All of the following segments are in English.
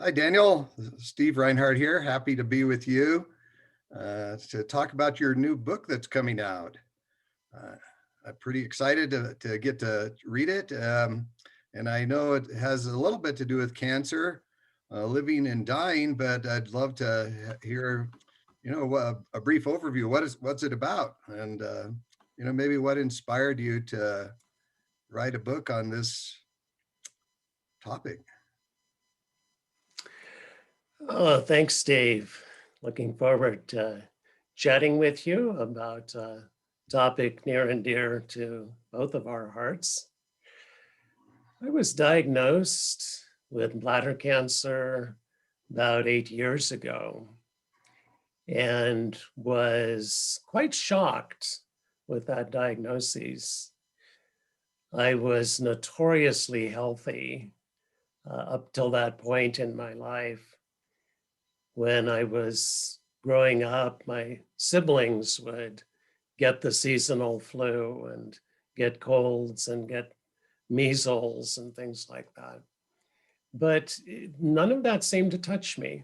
Hi, Daniel. Steve Reinhardt here. Happy to be with you to talk about your new book that's coming out. Uh, I'm pretty excited to get to read it. And I know it has a little bit to do with cancer, living and dying, but I'd love to hear, a brief overview. What's it about? And, maybe what inspired you to write a book on this topic? Oh, thanks, Dave. Looking forward to chatting with you about a topic near and dear to both of our hearts. I was diagnosed with bladder cancer about 8 years ago and was quite shocked with that diagnosis. I was notoriously healthy up till that point in my life. When I was growing up, my siblings would get the seasonal flu and get colds and get measles and things like that. But none of that seemed to touch me.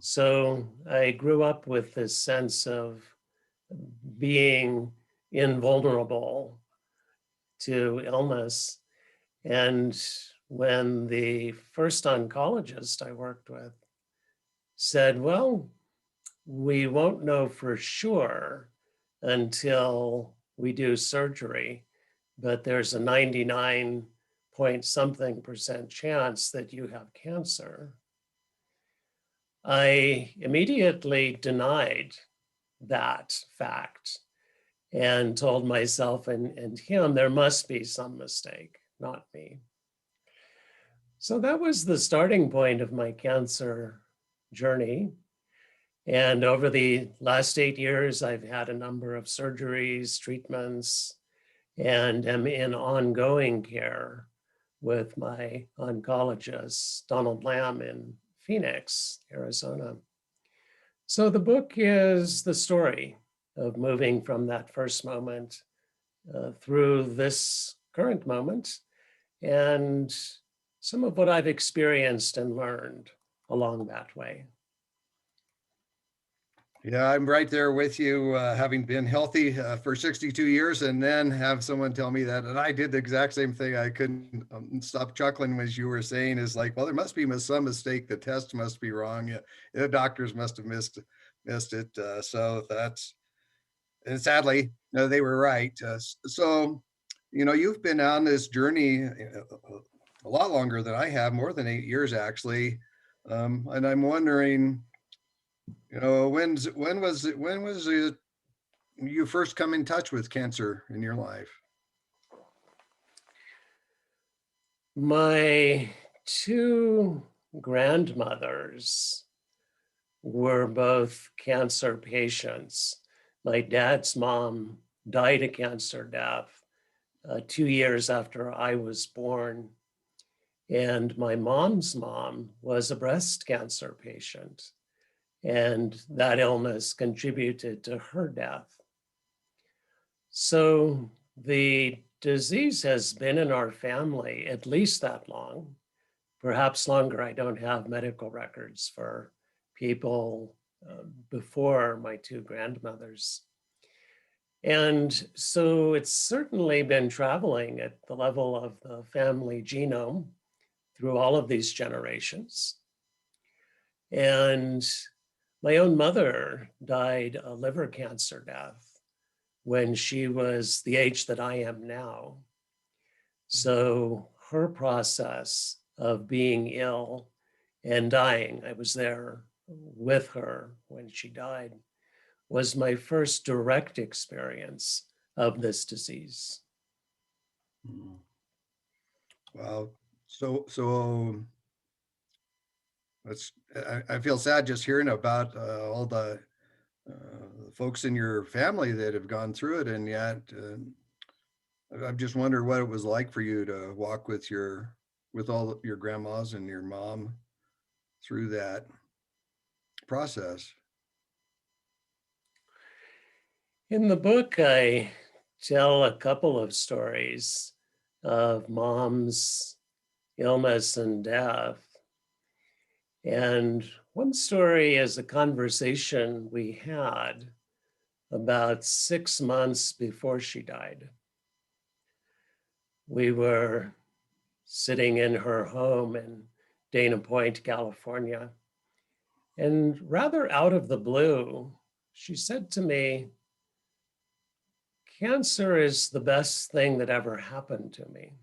So I grew up with this sense of being invulnerable to illness. And when the first oncologist I worked with said, well, we won't know for sure until we do surgery, but there's a 99 point something percent chance that you have cancer. I immediately denied that fact and told myself and him there must be some mistake, not me. So that was the starting point of my cancer journey. And over the last 8 years, I've had a number of surgeries, treatments, and am in ongoing care with my oncologist, Donald Lamb in Phoenix, Arizona. So the book is the story of moving from that first moment through this current moment and some of what I've experienced and learned along that way. Yeah, I'm right there with you, having been healthy for 62 years and then have someone tell me that. And I did the exact same thing. I couldn't stop chuckling as you were saying is like, well, there must be some mistake. The test must be wrong. Yeah, the doctors must have missed it. So that's, and sadly, no, they were right. So, you've been on this journey a lot longer than I have, more than 8 years, actually. And I'm wondering, when was it you first come in touch with cancer in your life? My two grandmothers were both cancer patients. My dad's mom died a cancer death 2 years after I was born. And my mom's mom was a breast cancer patient. And that illness contributed to her death. So the disease has been in our family at least that long, perhaps longer. I don't have medical records for people before my two grandmothers. And so it's certainly been traveling at the level of the family genome through all of these generations. And my own mother died a liver cancer death when she was the age that I am now. So her process of being ill and dying, I was there with her when she died, was my first direct experience of this disease. Mhm. Wow. So that's, I feel sad just hearing about all the folks in your family that have gone through it, and yet I just wonder what it was like for you to walk with all your grandmas and your mom through that process. In the book, I tell a couple of stories of mom's illness and death. And one story is a conversation we had about 6 months before she died. We were sitting in her home in Dana Point, California. And rather out of the blue, she said to me, "Cancer is the best thing that ever happened to me."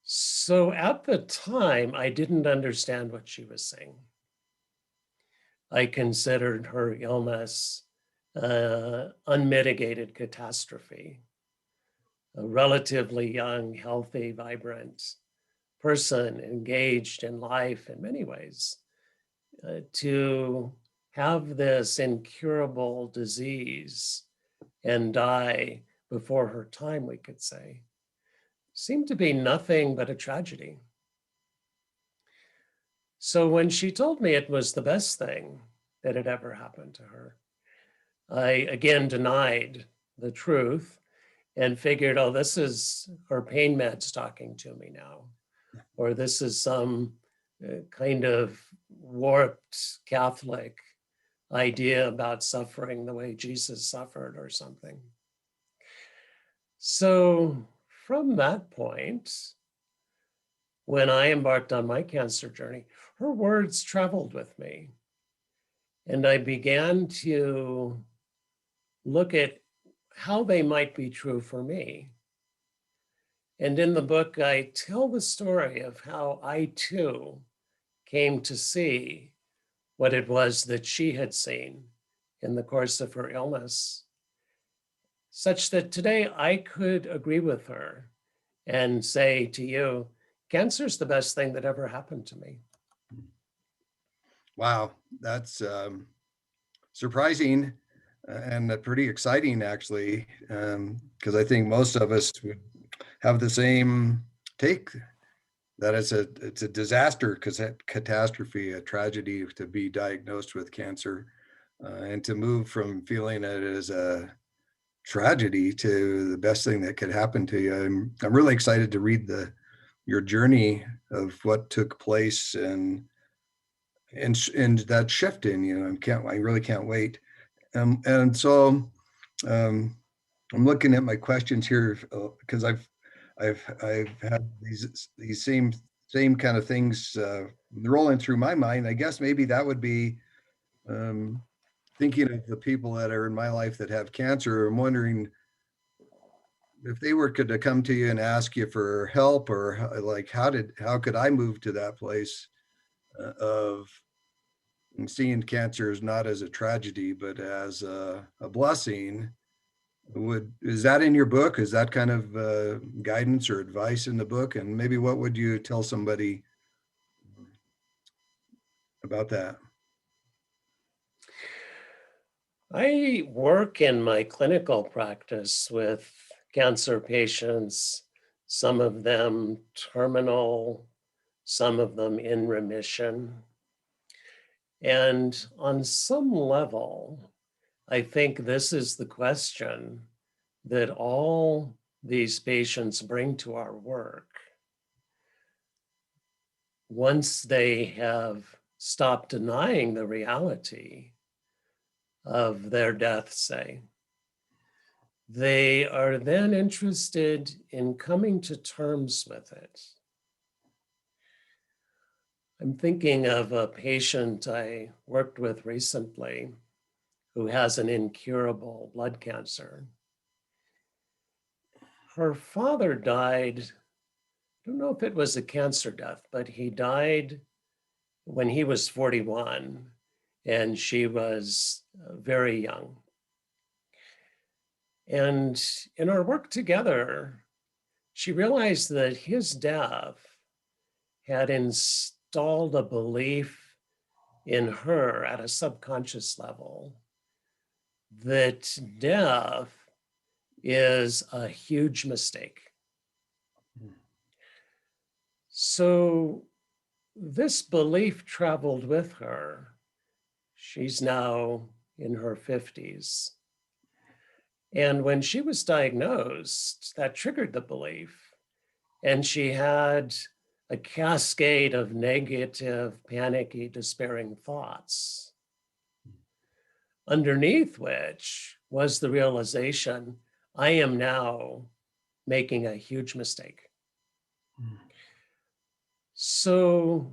So at the time, I didn't understand what she was saying. I considered her illness unmitigated catastrophe. A relatively young, healthy, vibrant person engaged in life in many ways, to have this incurable disease and die before her time, we could say, seemed to be nothing but a tragedy. So when she told me it was the best thing that had ever happened to her, I again denied the truth and figured, oh, this is her pain meds talking to me now, or this is some kind of warped Catholic idea about suffering the way Jesus suffered or something. So from that point, when I embarked on my cancer journey, her words traveled with me. And I began to look at how they might be true for me. And in the book, I tell the story of how I too came to see what it was that she had seen in the course of her illness, such that today I could agree with her and say to you, cancer's the best thing that ever happened to me. Wow, that's surprising and pretty exciting, actually, because I think most of us would have the same take, that it's a disaster, because catastrophe, a tragedy to be diagnosed with cancer, and to move from feeling it as a tragedy to the best thing that could happen to you. I'm really excited to read your journey of what took place, and that shift in you. I really can't wait. And so um, I'm looking at my questions here, because I've had these same kind of things rolling through my mind. I guess maybe that would be um, thinking of the people that are in my life that have cancer. I'm wondering if they were to come to you and ask you for help, or like how could I move to that place of seeing cancer is not as a tragedy, but as a blessing. Is that in your book? Is that kind of guidance or advice in the book? And maybe what would you tell somebody about that? I work in my clinical practice with cancer patients, some of them terminal, some of them in remission. And on some level, I think this is the question that all these patients bring to our work. Once they have stopped denying the reality of their death, say, they are then interested in coming to terms with it. I'm thinking of a patient I worked with recently who has an incurable blood cancer. Her father died, I don't know if it was a cancer death, but he died when he was 41 and she was very young. And in our work together, she realized that his death had installed a belief in her at a subconscious level that death is a huge mistake. So this belief traveled with her. She's now in her 50s. And when she was diagnosed, that triggered the belief. And she had a cascade of negative, panicky, despairing thoughts, underneath which was the realization, I am now making a huge mistake. So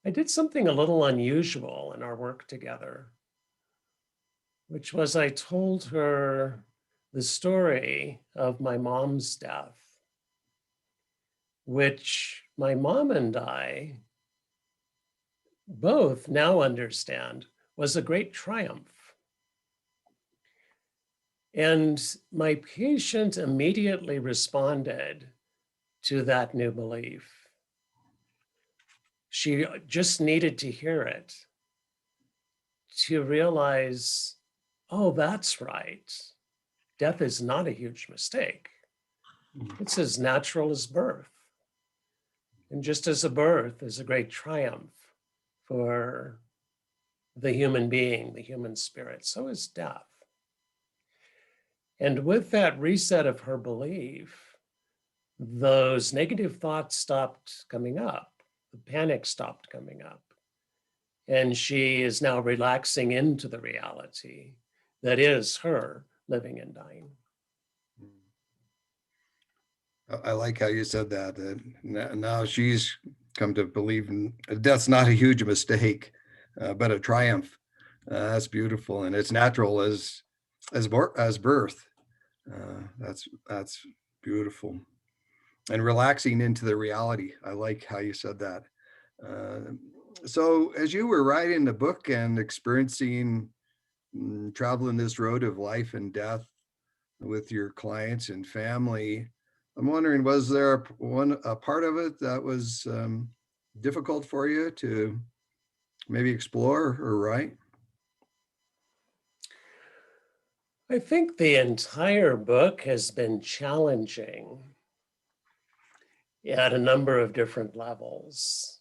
I did something a little unusual in our work together, which was I told her the story of my mom's death, which my mom and I both now understand was a great triumph. And my patient immediately responded to that new belief. She just needed to hear it to realize, oh, that's right. Death is not a huge mistake. It's as natural as birth. And just as a birth is a great triumph for the human being, the human spirit, so is death. And with that reset of her belief, those negative thoughts stopped coming up. The panic stopped coming up. And she is now relaxing into the reality that is her living and dying. I like how you said that. Now she's come to believe death's not a huge mistake, but a triumph. That's beautiful, and it's natural as birth. That's beautiful, and relaxing into the reality. I like how you said that. So as you were writing the book and experiencing traveling this road of life and death with your clients and family, I'm wondering, was there a part of it that was difficult for you to maybe explore or write? I think the entire book has been challenging at a number of different levels.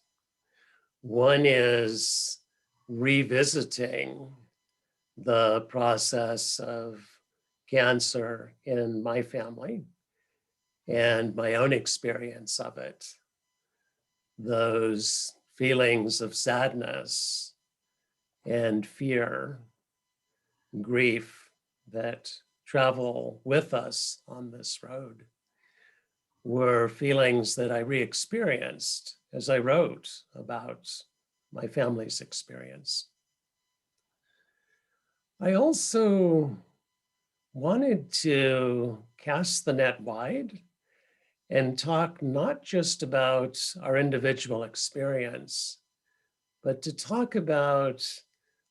One is revisiting the process of cancer in my family and my own experience of it. Those feelings of sadness and fear, grief that travel with us on this road were feelings that I re-experienced as I wrote about my family's experience. I also wanted to cast the net wide and talk not just about our individual experience, but to talk about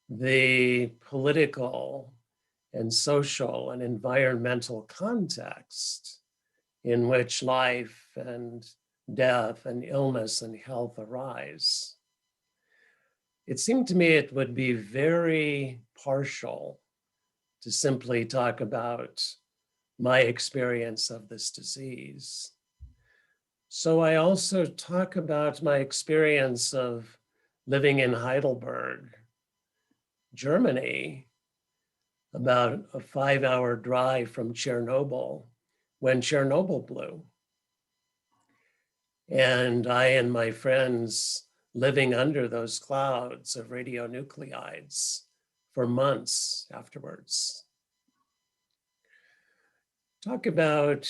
the political and social and environmental context in which life and death and illness and health arise. It seemed to me it would be very partial to simply talk about my experience of this disease. So I also talk about my experience of living in Heidelberg, Germany, about a 5-hour drive from Chernobyl, when Chernobyl blew. And I and my friends living under those clouds of radionuclides for months afterwards. Talk about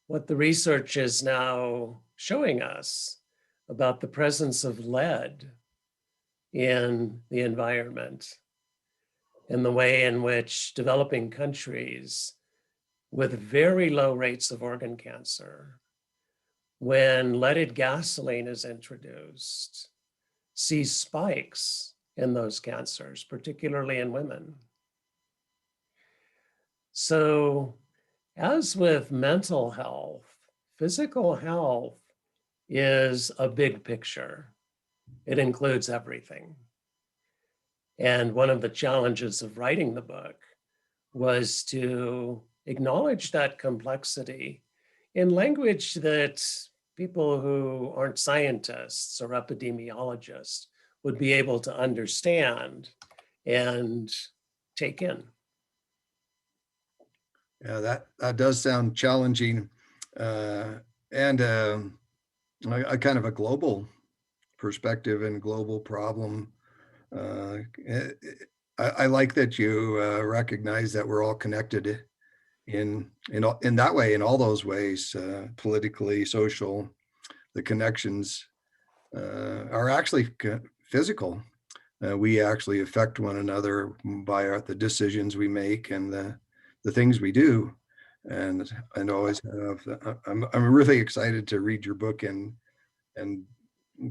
what the research is now showing us about the presence of lead in the environment and the way in which developing countries with very low rates of organ cancer, when leaded gasoline is introduced, see spikes in those cancers, particularly in women. So, as with mental health, physical health is a big picture. It includes everything. And one of the challenges of writing the book was to acknowledge that complexity in language that people who aren't scientists or epidemiologists would be able to understand and take in. Yeah, that does sound challenging. And a kind of a global perspective and global problem. Uh, eh, I like that you recognize that we're all connected in that way, in all those ways, politically, social. The connections are actually physical. We actually affect one another by the decisions we make and the things we do. And always have. I'm really excited to read your book and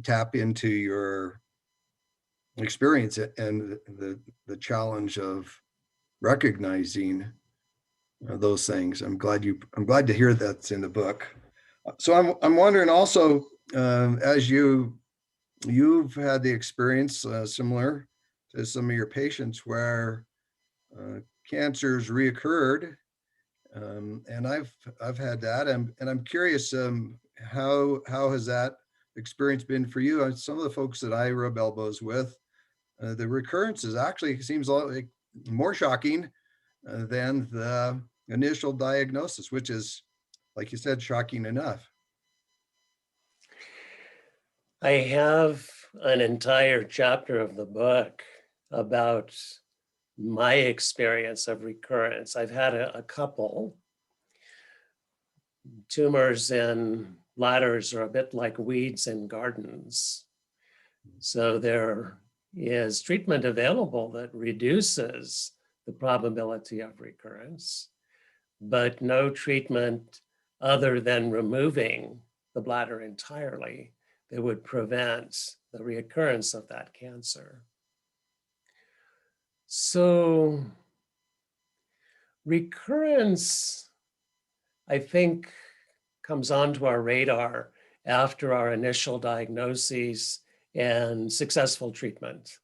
tap into your experience and the challenge of recognizing those things. I'm glad to hear that's in the book. So I'm wondering also, as you've had the experience similar to some of your patients where uh, cancers reoccurred, and I've had that, and I'm curious, how has that experience been for you? And some of the folks that I rub elbows with, the recurrences actually seems like more shocking than the initial diagnosis, which is, like you said, shocking enough. I have an entire chapter of the book about my experience of recurrence. I've had a couple. Tumors in bladders are a bit like weeds in gardens. So there is treatment available that reduces the probability of recurrence, but no treatment other than removing the bladder entirely that would prevent the reoccurrence of that cancer. So recurrence, I think, comes onto our radar after our initial diagnoses and successful treatment.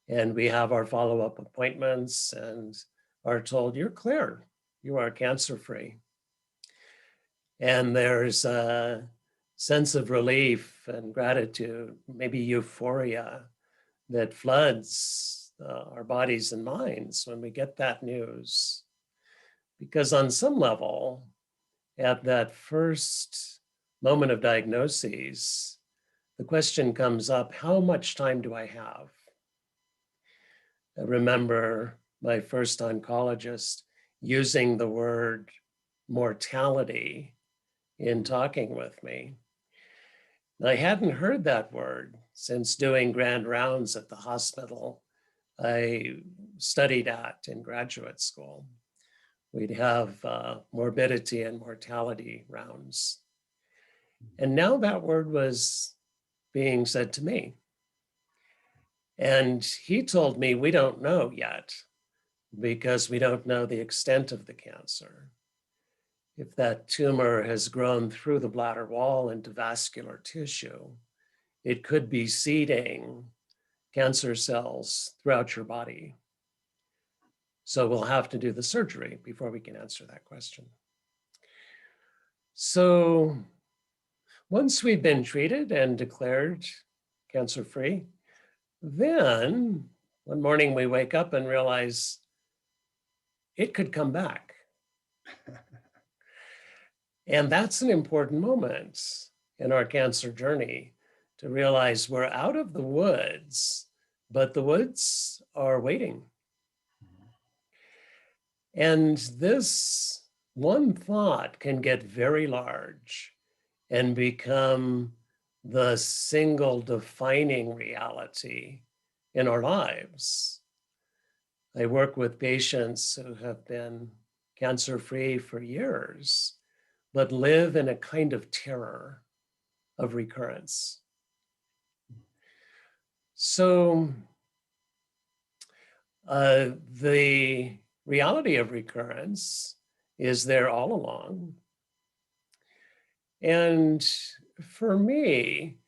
And we have our follow-up appointments and are told, you're clear, you are cancer-free. And there's a sense of relief and gratitude, maybe euphoria, that floods our bodies and minds when we get that news. Because on some level, at that first moment of diagnosis, the question comes up, how much time do I have? I remember my first oncologist using the word mortality in talking with me. And I hadn't heard that word since doing grand rounds at the hospital I studied at in graduate school. We'd have morbidity and mortality rounds. And now that word was being said to me. And he told me, we don't know yet because we don't know the extent of the cancer. If that tumor has grown through the bladder wall into vascular tissue, it could be seeding cancer cells throughout your body. So we'll have to do the surgery before we can answer that question. So once we've been treated and declared cancer-free, then one morning we wake up and realize it could come back. And that's an important moment in our cancer journey to realize we're out of the woods, but the woods are waiting. And this one thought can get very large and become the single defining reality in our lives. I work with patients who have been cancer-free for years, but live in a kind of terror of recurrence. So the reality of recurrence is there all along. And for me,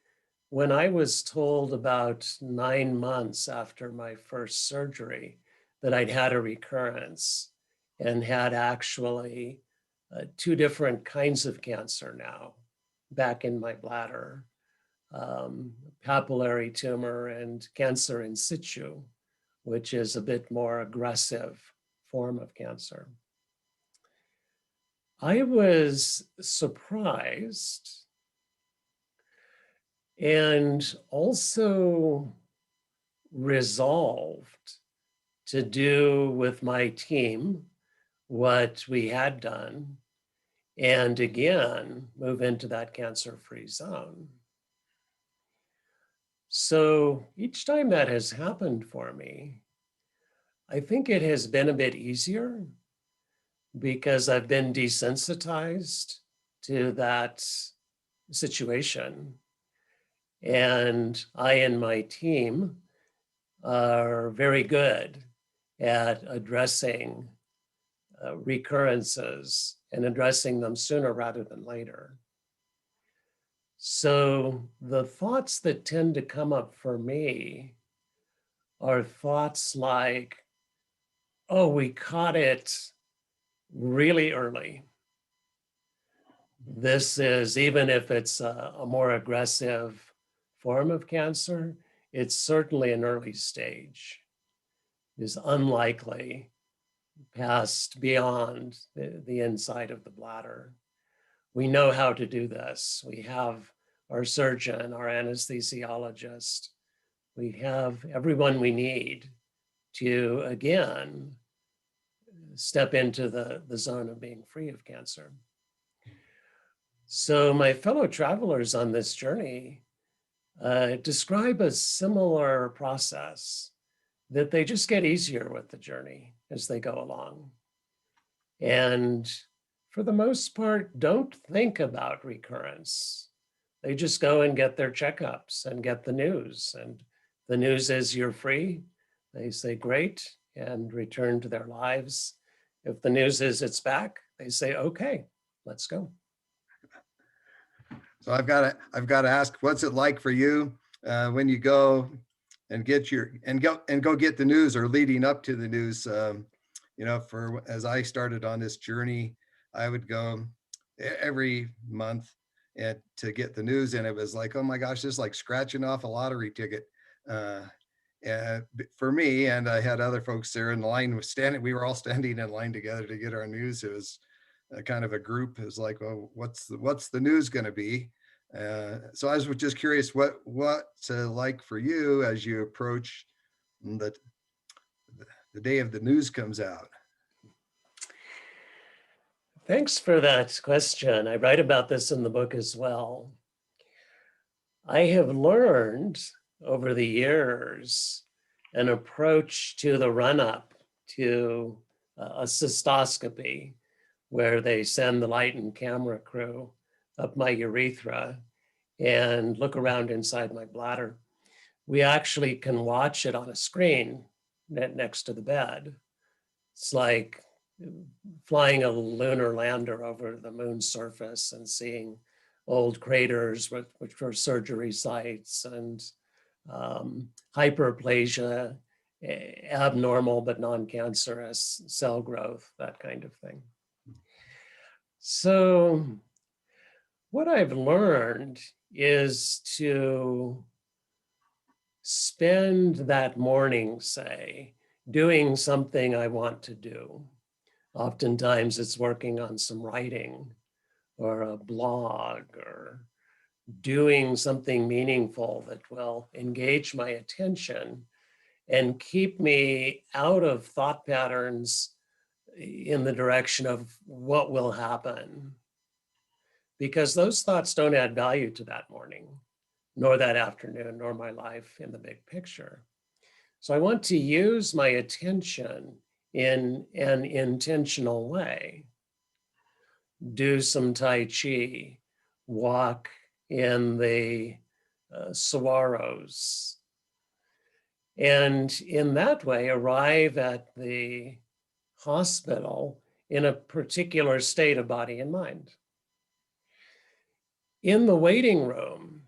when I was told about 9 months after my first surgery that I'd had a recurrence and had actually 2 different kinds of cancer now back in my bladder, papillary tumor and cancer in situ, which is a bit more aggressive form of cancer. I was surprised and also resolved to do with my team what we had done, and again, move into that cancer-free zone. So each time that has happened for me, I think it has been a bit easier because I've been desensitized to that situation. And I and my team are very good at addressing recurrences and addressing them sooner rather than later. So the thoughts that tend to come up for me are thoughts like, oh, we caught it really early. This is, even if it's a more aggressive form of cancer, it's certainly an early stage. It is unlikely past beyond the inside of the bladder. We know how to do this. We have our surgeon, our anesthesiologist. We have everyone we need to, again, step into the zone of being free of cancer. So my fellow travelers on this journey describe a similar process, that they just get easier with the journey as they go along. And for the most part, don't think about recurrence. They just go and get their checkups and get the news. And the news is you're free. They say, great, and return to their lives. If the news is it's back, they say, okay, let's go. So I've got to ask, what's it like for you when you go and get go get the news, or leading up to the news? As I started on this journey, I would go every month and to get the news, and it was like, oh my gosh, this is like scratching off a lottery ticket. For me, and I had other folks there in the line we were all standing in line together to get our news. It was kind of a group. It was like, well, what's the news going to be? So I was just curious what's like for you as you approach the day of the news comes out. Thanks for that question. I write about this in the book as well. I have learned over the years an approach to the run-up to a cystoscopy, where they send the light and camera crew up my urethra and look around inside my bladder. We actually can watch it on a screen next to the bed. It's like flying a lunar lander over the moon's surface and seeing old craters, which were surgery sites, and hyperplasia, abnormal but non-cancerous cell growth, that kind of thing. So what I've learned is to spend that morning, say, doing something I want to do. Oftentimes it's working on some writing or a blog, or doing something meaningful that will engage my attention and keep me out of thought patterns in the direction of what will happen, because those thoughts don't add value to that morning, nor that afternoon, nor my life in the big picture. So I want to use my attention in an intentional way. Do some Tai Chi, walk in the saguaros, and in that way arrive at the hospital in a particular state of body and mind. In the waiting room,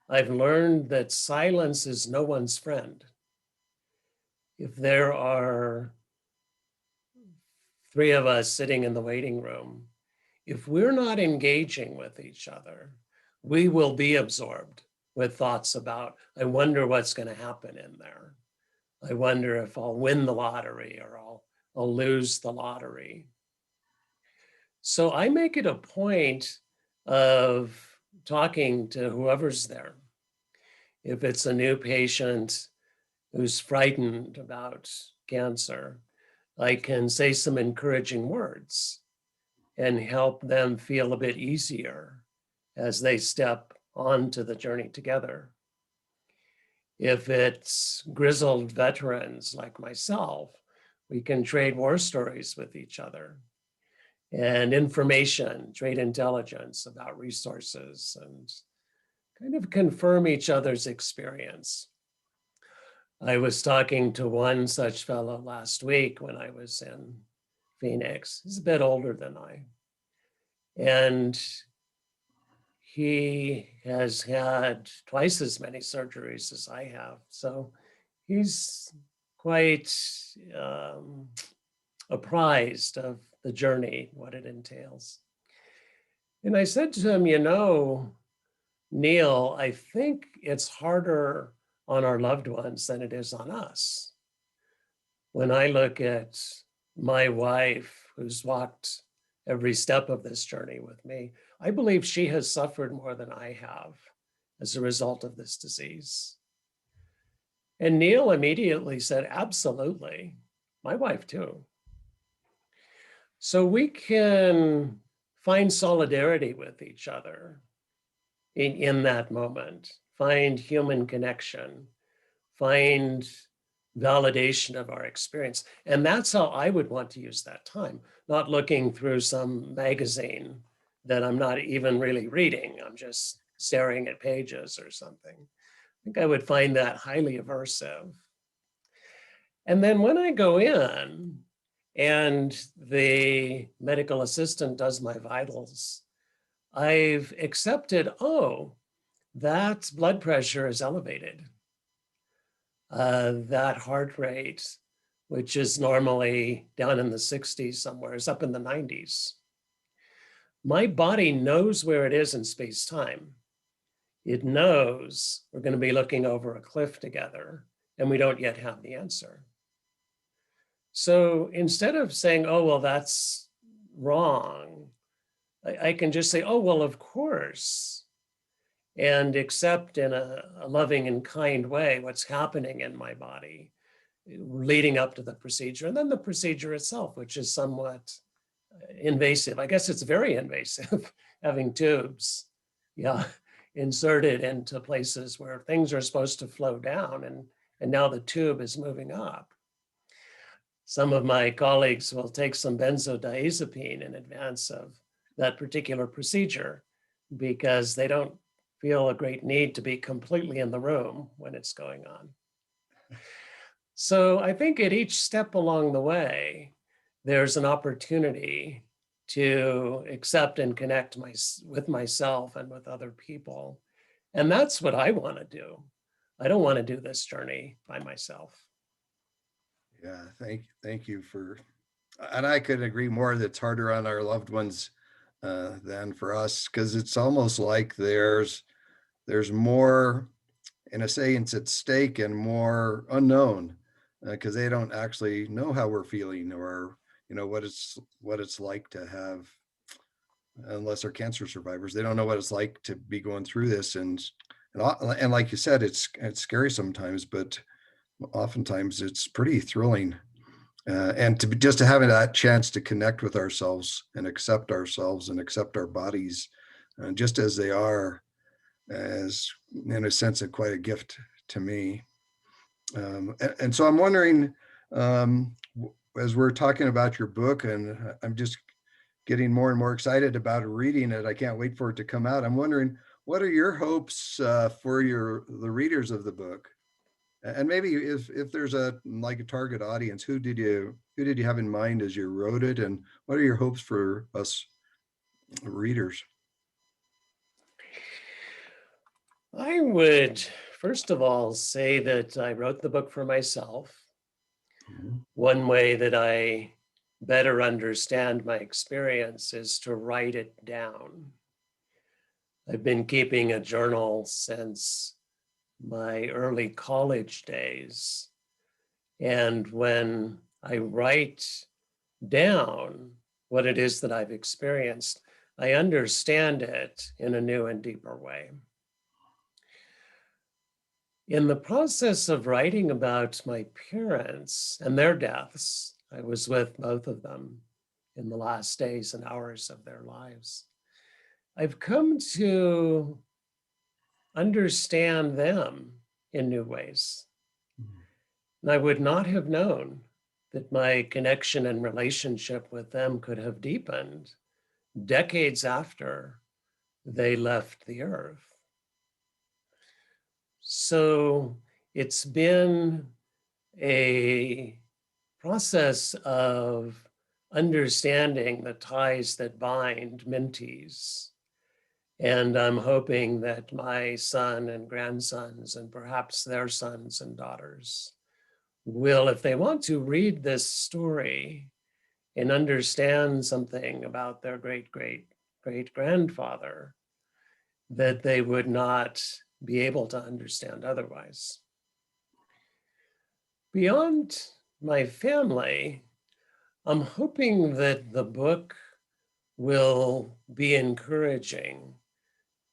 I've learned that silence is no one's friend. If there are 3 of us sitting in the waiting room, if we're not engaging with each other, we will be absorbed with thoughts about, I wonder what's going to happen in there. I wonder if I'll win the lottery or I'll lose the lottery. So I make it a point of talking to whoever's there, If it's a new patient who's frightened about cancer, I can say some encouraging words and help them feel a bit easier as they step onto the journey together. If it's grizzled veterans like myself, we can trade war stories with each other and information, trade intelligence about resources, and kind of confirm each other's experience. I was talking to one such fellow last week when I was in Phoenix. He's a bit older than I. And he has had twice as many surgeries as I have. So he's quite apprised of the journey, what it entails. And I said to him, Neil, I think it's harder on our loved ones than it is on us. When I look at my wife, who's walked every step of this journey with me, I believe she has suffered more than I have as a result of this disease. And Neil immediately said, absolutely, my wife too. So we can find solidarity with each other in that moment, find human connection, find validation of our experience. And that's how I would want to use that time, not looking through some magazine that I'm not even really reading. I'm just staring at pages or something. I think I would find that highly aversive. And then when I go in and the medical assistant does my vitals, I've accepted, oh, that blood pressure is elevated. That heart rate, which is normally down in the 60s somewhere, is up in the 90s. My body knows where it is in space-time. It knows we're going to be looking over a cliff together, and we don't yet have the answer. So instead of saying, oh, well, that's wrong, I can just say, oh, well, of course, and accept in a loving and kind way what's happening in my body leading up to the procedure, and then the procedure itself, which is somewhat invasive. I guess it's very invasive, having tubes, inserted into places where things are supposed to flow down, and now the tube is moving up. Some of my colleagues will take some benzodiazepine in advance of that particular procedure because they don't feel a great need to be completely in the room when it's going on. So I think at each step along the way, there's an opportunity to accept and connect with myself and with other people. And that's what I want to do. I don't want to do this journey by myself. Yeah, thank you for, and I could agree more that it's harder on our loved ones than for us, because it's almost like there's more, in a sense, at stake and more unknown, because they don't actually know how we're feeling or what it's like to have, unless they're cancer survivors, they don't know what it's like to be going through this, and like you said, it's scary sometimes, but oftentimes it's pretty thrilling, and just to have that chance to connect with ourselves and accept our bodies just as they are, as in a sense of quite a gift to me. And so I'm wondering, as we're talking about your book, and I'm just getting more and more excited about reading it, I can't wait for it to come out. I'm wondering, what are your hopes for the readers of the book? And maybe if there's a target audience, who did you have in mind as you wrote it, and what are your hopes for us readers? I would, first of all, say that I wrote the book for myself. Mhm. One way that I better understand my experience is to write it down. I've been keeping a journal since my early college days. And when I write down what it is that I've experienced, I understand it in a new and deeper way. In the process of writing about my parents and their deaths, I was with both of them in the last days and hours of their lives. I've come to understand them in new ways. And I would not have known that my connection and relationship with them could have deepened decades after they left the earth. So it's been a process of understanding the ties that bind mentees. And I'm hoping that my son and grandsons, and perhaps their sons and daughters, will, if they want to, read this story and understand something about their great grandfather that they would not be able to understand otherwise. Beyond my family, I'm hoping that the book will be encouraging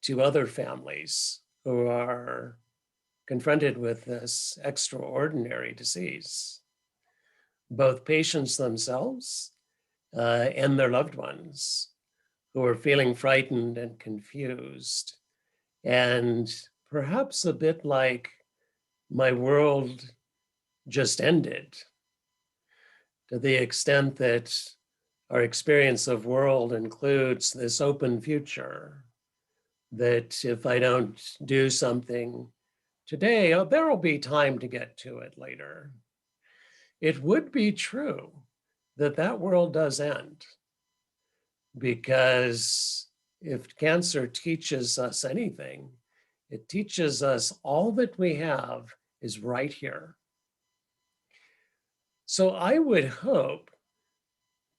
to other families who are confronted with this extraordinary disease, both patients themselves and their loved ones who are feeling frightened and confused, and perhaps a bit like my world just ended, to the extent that our experience of world includes this open future, that if I don't do something today, there will be time to get to it later. It would be true that that world does end, because if cancer teaches us anything, it teaches us all that we have is right here. So I would hope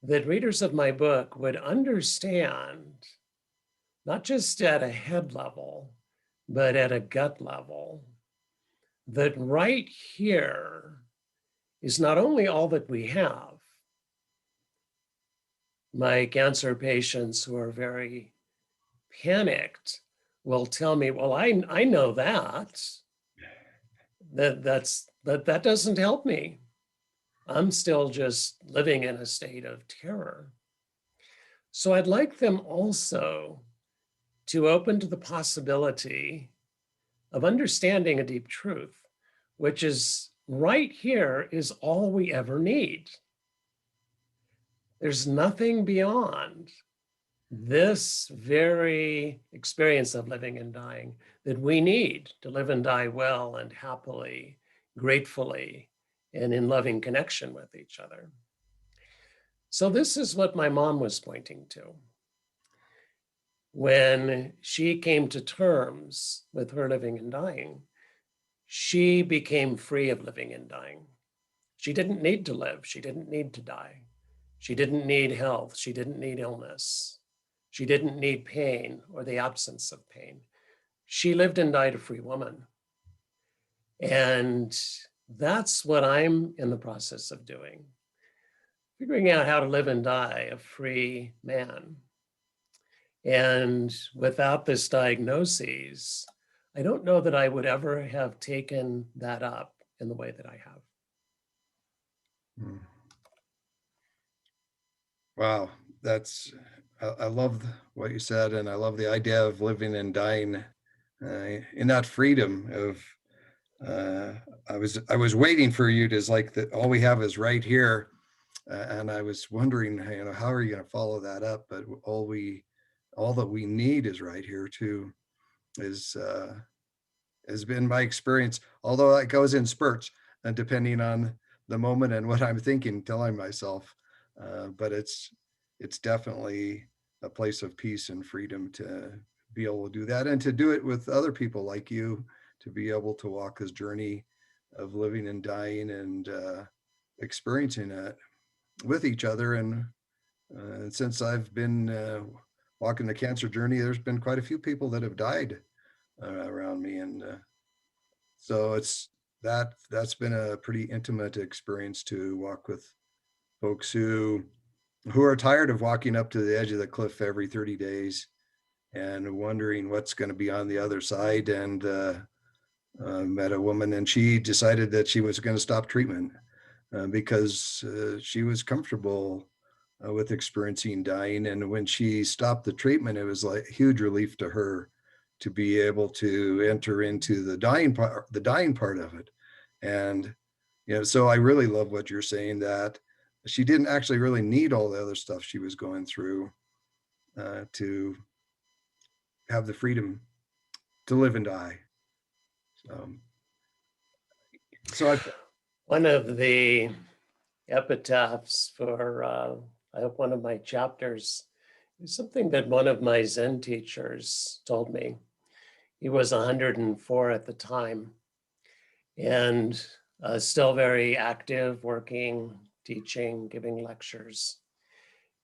that readers of my book would understand, not just at a head level, but at a gut level, that right here is not only all that we have. My cancer patients who are very panicked will tell me, well, I know that doesn't help me. I'm still just living in a state of terror. So I'd like them also to open to the possibility of understanding a deep truth, which is right here is all we ever need. There's nothing beyond this very experience of living and dying that we need to live and die well and happily, gratefully, and in loving connection with each other. So this is what my mom was pointing to. When she came to terms with her living and dying, she became free of living and dying. She didn't need to live. She didn't need to die. She didn't need health. She didn't need illness. She didn't need pain or the absence of pain. She lived and died a free woman. And that's what I'm in the process of doing, figuring out how to live and die a free man. And without this diagnosis, I don't know that I would ever have taken that up in the way that I have. Wow, I love what you said, and I love the idea of living and dying in that freedom of. I was waiting for you to like that. All we have is right here, and I was wondering, how are you going to follow that up? But all that we need is right here too. Has been my experience, although that goes in spurts and depending on the moment and what I'm thinking, telling myself. But it's definitely a place of peace and freedom to be able to do that, and to do it with other people like you, to be able to walk this journey of living and dying and experiencing it with each other. And since I've been walking the cancer journey, there's been quite a few people that have died around me, and so that's been a pretty intimate experience to walk with folks who are tired of walking up to the edge of the cliff every 30 days and wondering what's going to be on the other side, and met a woman, and she decided that she was going to stop treatment because she was comfortable with experiencing dying. And when she stopped the treatment, it was like a huge relief to her to be able to enter into the dying part of it. And so I really love what you're saying, that she didn't actually really need all the other stuff she was going through to have the freedom to live and die. Um, so I, One of the epitaphs for one of my chapters is something that one of my Zen teachers told me. He was 104 at the time and still very active, working, teaching, giving lectures.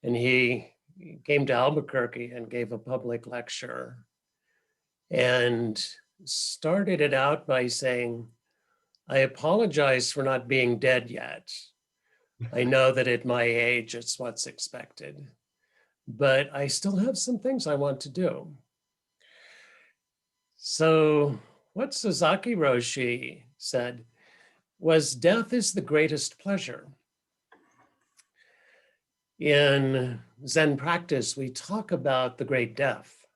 And he came to Albuquerque and gave a public lecture and started it out by saying, "I apologize for not being dead yet. I know that at my age, it's what's expected, but I still have some things I want to do." So what Sasaki Roshi said was, death is the greatest pleasure. In Zen practice, we talk about the great death,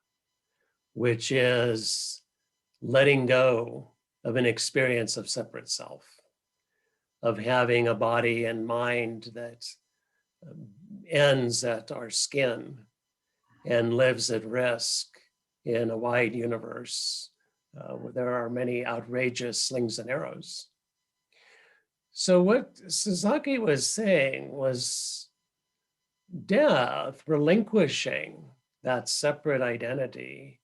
which is letting go of an experience of separate self, of having a body and mind that ends at our skin and lives at risk in a wide universe where there are many outrageous slings and arrows. So what Sasaki was saying was death, relinquishing that separate identity,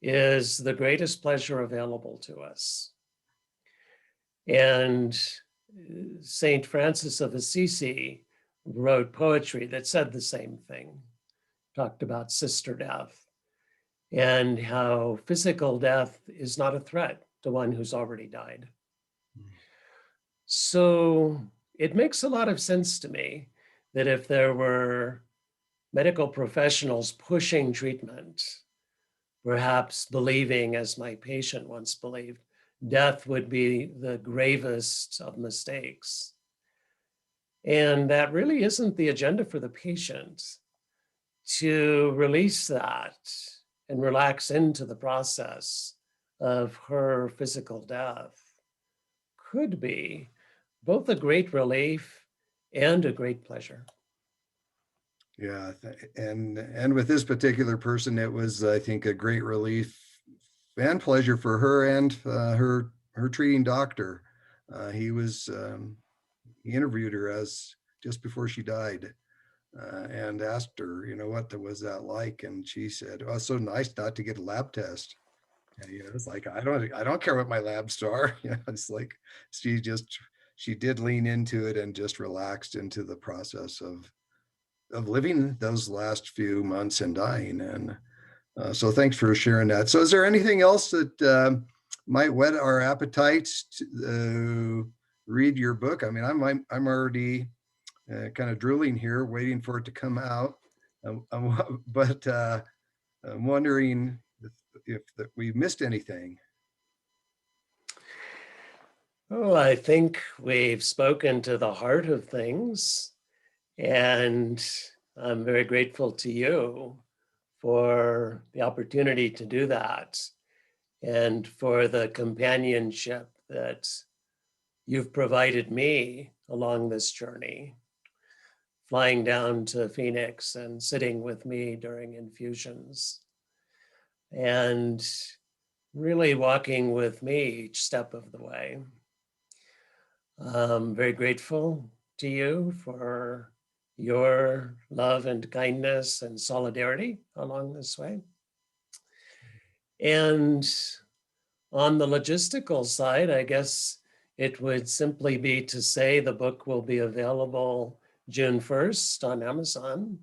is the greatest pleasure available to us. And Saint Francis of Assisi wrote poetry that said the same thing, talked about sister death and how physical death is not a threat to one who's already died. So it makes a lot of sense to me that if there were medical professionals pushing treatment, perhaps believing, as my patient once believed, death would be the gravest of mistakes. And that really isn't the agenda for the patient. To release that and relax into the process of her physical death could be both a great relief and a great pleasure. yeah, and with this particular person, it was, I think, a great relief and pleasure for her and her treating doctor. He was he interviewed her as just before she died, and asked her, what was that like? And she said, "Oh, it's so nice not to get a lab test." And, it's like, I don't care what my labs are. It's like she did lean into it and just relaxed into the process of living those last few months and dying. And so thanks for sharing that. So is there anything else that might whet our appetites to read your book? I mean, I'm already kind of drooling here, waiting for it to come out. But I'm wondering if we missed anything. Well, I think we've spoken to the heart of things, and I'm very grateful to you for the opportunity to do that and for the companionship that you've provided me along this journey, flying down to Phoenix and sitting with me during infusions and really walking with me each step of the way. I'm very grateful to you for your love and kindness and solidarity along this way. And on the logistical side, I guess it would simply be to say the book will be available June 1st on Amazon,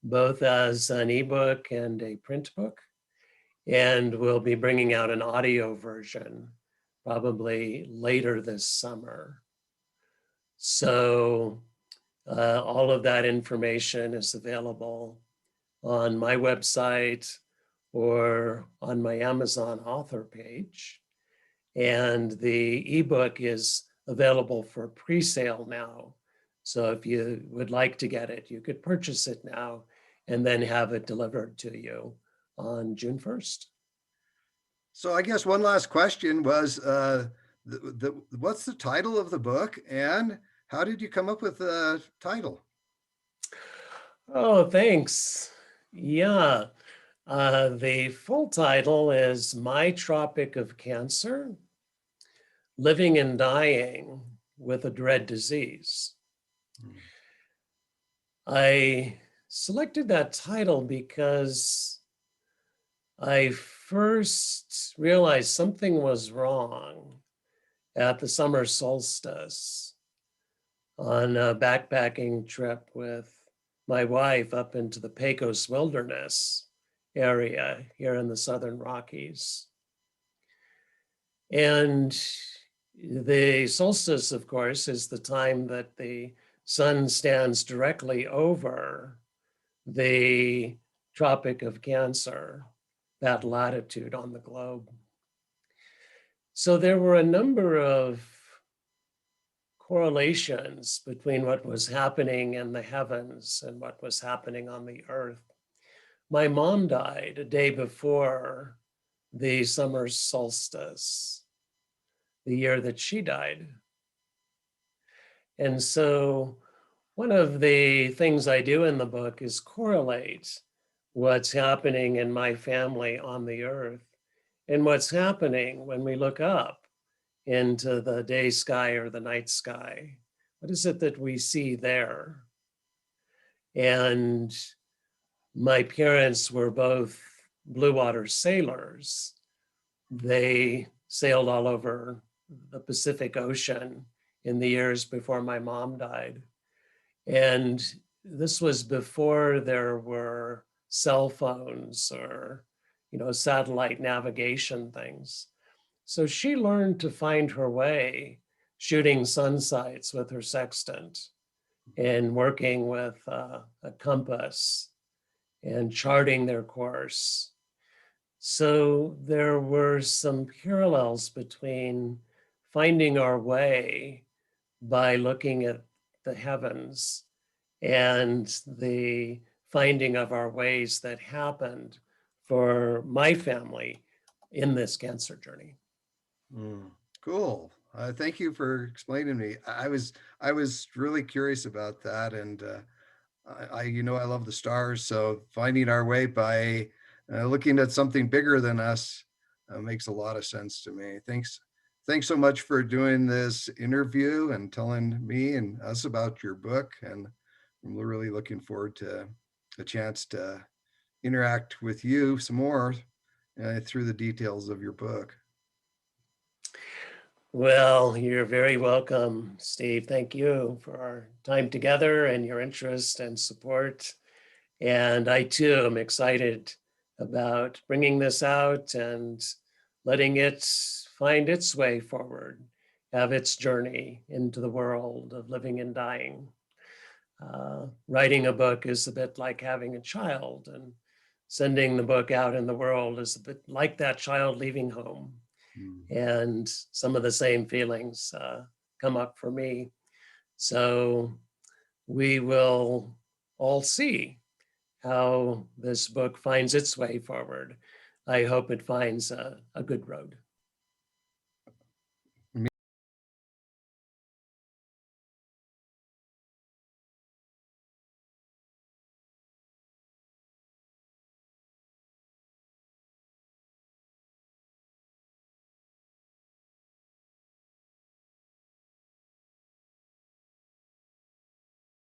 both as an ebook and a print book. And we'll be bringing out an audio version probably later this summer. So all of that information is available on my website or on my Amazon author page. And the ebook is available for pre-sale now. So if you would like to get it, you could purchase it now and then have it delivered to you on June 1st. So I guess one last question was, what's the title of the book and how did you come up with the title? Oh, thanks. Yeah. The full title is My Tropic of Cancer, Living and Dying with a Dread Disease. Hmm. I selected that title because I first realized something was wrong at the summer solstice on a backpacking trip with my wife up into the Pecos Wilderness area here in the Southern Rockies. And the solstice, of course, is the time that the sun stands directly over the Tropic of Cancer, that latitude on the globe. So there were a number of correlations between what was happening in the heavens and what was happening on the earth. My mom died a day before the summer solstice, the year that she died. And so one of the things I do in the book is correlate what's happening in my family on the earth and what's happening when we look up into the day sky or the night sky. What is it that we see there? And my parents were both blue water sailors. They sailed all over the Pacific Ocean in the years before my mom died. And this was before there were cell phones or, satellite navigation things. So she learned to find her way shooting sun sights with her sextant and working with a compass and charting their course. So there were some parallels between finding our way by looking at the heavens and the finding of our ways that happened for my family in this cancer journey. Mm, cool. Thank you for explaining to me. I was really curious about that, and I love the stars, so finding our way by looking at something bigger than us makes a lot of sense to me. Thanks so much for doing this interview and telling me and us about your book, and I'm really looking forward to a chance to interact with you some more through the details of your book. Well, you're very welcome, Steve. Thank you for our time together and your interest and support. And I too am excited about bringing this out and letting it find its way forward, have its journey into the world of living and dying. Writing a book is a bit like having a child, and sending the book out in the world is a bit like that child leaving home. Mm. And some of the same feelings come up for me. So we will all see how this book finds its way forward. I hope it finds a good road.